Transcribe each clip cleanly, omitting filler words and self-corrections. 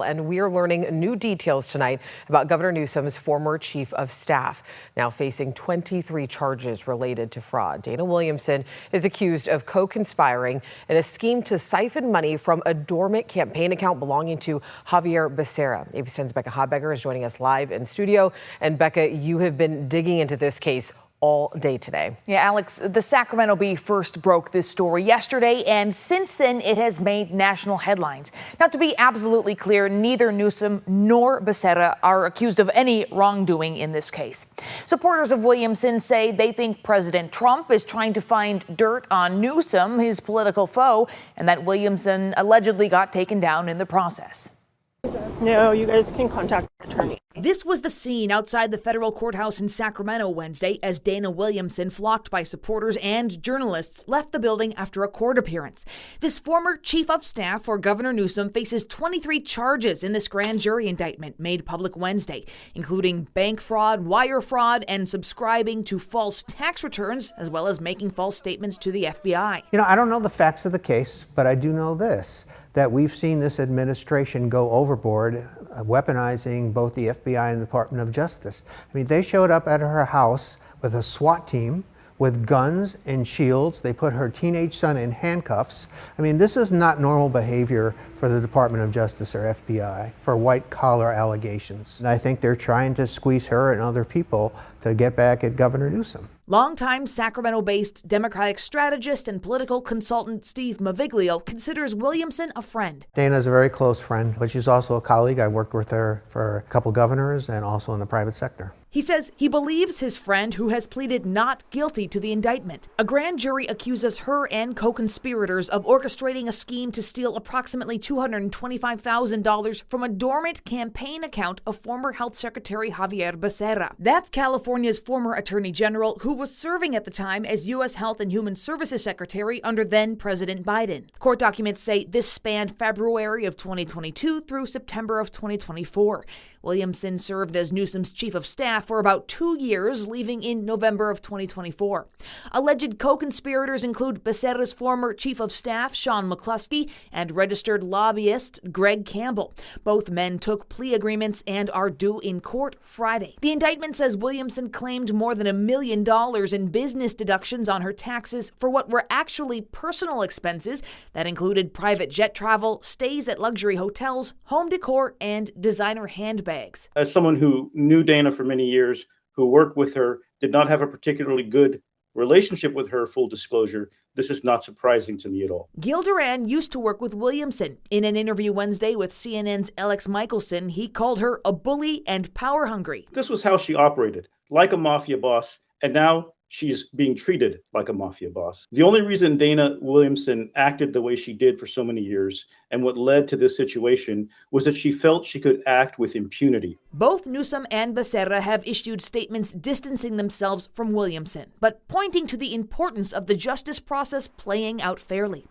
And we are learning new details tonight about Governor Newsom's former chief of staff, now facing 23 charges related to fraud. Dana Williamson is accused of co-conspiring in a scheme to siphon money from a dormant campaign account belonging to Xavier Becerra. ABC 10's Becca Habegger is joining us live in studio. And Becca, you have been digging into this case all day today. Yeah, Alex, the Sacramento Bee first broke this story yesterday, and since then it has made national headlines. Now, to be absolutely clear, neither Newsom nor Becerra are accused of any wrongdoing in this case. Supporters of Williamson say they think President Trump is trying to find dirt on Newsom, his political foe, and that Williamson allegedly got taken down in the process. No, you guys can contact the attorney. This was the scene outside the federal courthouse in Sacramento Wednesday as Dana Williamson, flocked by supporters and journalists, left the building after a court appearance. This former chief of staff for Governor Newsom faces 23 charges in this grand jury indictment made public Wednesday, including bank fraud, wire fraud, and subscribing to false tax returns, as well as making false statements to the FBI. You know, I don't know the facts of the case, but I do know this, that we've seen this administration go overboard, weaponizing both the FBI and the Department of Justice. I mean, they showed up at her house with a SWAT team, with guns and shields. They put her teenage son in handcuffs. I mean, this is not normal behavior for the Department of Justice or FBI for white-collar allegations. And I think they're trying to squeeze her and other people to get back at Governor Newsom. Longtime Sacramento-based Democratic strategist and political consultant Steve Maviglio considers Williamson a friend. Dana's a very close friend, but she's also a colleague. I worked with her for a couple governors and also in the private sector. He says he believes his friend, who has pleaded not guilty to the indictment. A grand jury accuses her and co-conspirators of orchestrating a scheme to steal approximately $225,000 from a dormant campaign account of former Health Secretary Xavier Becerra. That's California's former Attorney General, who was serving at the time as U.S. Health and Human Services Secretary under then-President Biden. Court documents say this spanned February of 2022 through September of 2024. Williamson served as Newsom's chief of staff for about 2 years, leaving in November of 2024. Alleged co-conspirators include Becerra's former chief of staff, Sean McCluskie, and registered lobbyist Greg Campbell. Both men took plea agreements and are due in court Friday. The indictment says Williamson claimed more than $1 million in business deductions on her taxes for what were actually personal expenses that included private jet travel, stays at luxury hotels, home decor, and designer handbags. As someone who knew Dana for many years, who worked with her, did not have a particularly good relationship with her, full disclosure, this is not surprising to me at all. Gil Duran used to work with Williamson. In an interview Wednesday with CNN's Alex Michelson, he called her a bully and power-hungry. This was how she operated, like a mafia boss, and now she's being treated like a mafia boss. The only reason Dana Williamson acted the way she did for so many years, and what led to this situation, was that she felt she could act with impunity. Both Newsom and Becerra have issued statements distancing themselves from Williamson, but pointing to the importance of the justice process playing out fairly.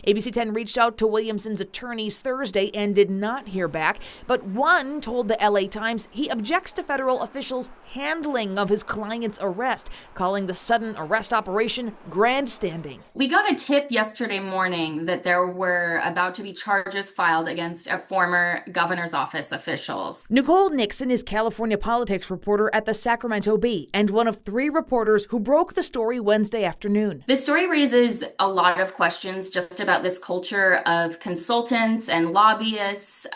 ABC 10 reached out to Williamson's attorneys Thursday and did not hear back, but one told the LA Times he objects to federal officials' handling of his client's arrest, calling the sudden arrest operation grandstanding. We got a tip yesterday morning that there were about to be charges filed against a former governor's office officials. Nicole Nixon is California politics reporter at the Sacramento Bee and one of 3 reporters who broke the story Wednesday afternoon. This story raises a lot of questions just about this culture of consultants and lobbyists,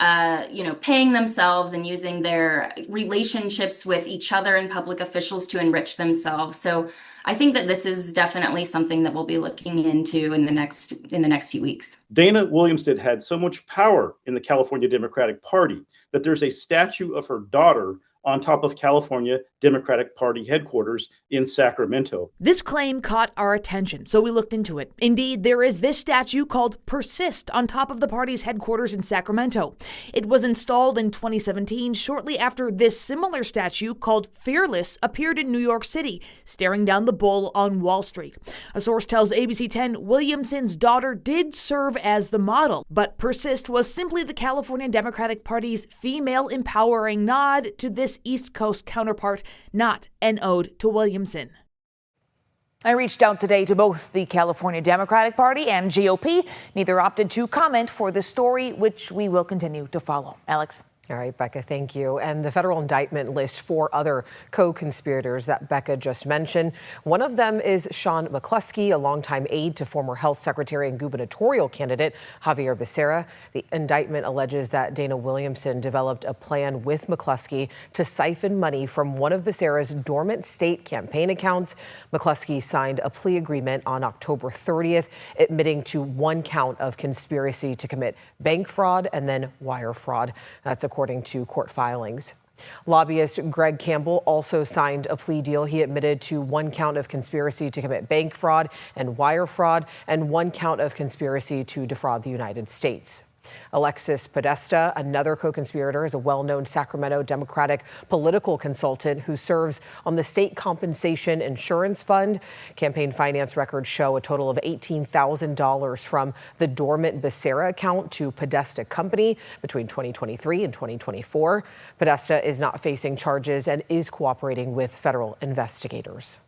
paying themselves and using their relationships with each other and public officials to enrich themselves. So I think that this is definitely something that we'll be looking into in the next few weeks. Dana Williamson had so much power in the California Democratic Party that there's a statue of her daughter on top of California Democratic Party headquarters in Sacramento. This claim caught our attention, so we looked into it. Indeed, there is this statue called Persist on top of the party's headquarters in Sacramento. It was installed in 2017, shortly after this similar statue called Fearless appeared in New York City, staring down the bull on Wall Street. A source tells ABC 10 Williamson's daughter did serve as the model, but Persist was simply the California Democratic Party's female empowering nod to this East Coast counterpart, not an ode to Williamson. I reached out today to both the California Democratic Party and GOP. Neither opted to comment for this story, which we will continue to follow. Alex. All right, Becca, thank you. And the federal indictment lists 4 other co-conspirators that Becca just mentioned. One of them is Sean McCluskie, a longtime aide to former health secretary and gubernatorial candidate Xavier Becerra. The indictment alleges that Dana Williamson developed a plan with McCluskie to siphon money from one of Becerra's dormant state campaign accounts. McCluskie signed a plea agreement on October 30th, admitting to 1 count of conspiracy to commit bank fraud and then wire fraud. That's according to court filings. Lobbyist Greg Campbell also signed a plea deal. He admitted to 1 count of conspiracy to commit bank fraud and wire fraud and 1 count of conspiracy to defraud the United States. Alexis Podesta, another co-conspirator, is a well-known Sacramento Democratic political consultant who serves on the State Compensation Insurance Fund. Campaign finance records show a total of $18,000 from the dormant Becerra account to Podesta Company between 2023 and 2024. Podesta is not facing charges and is cooperating with federal investigators.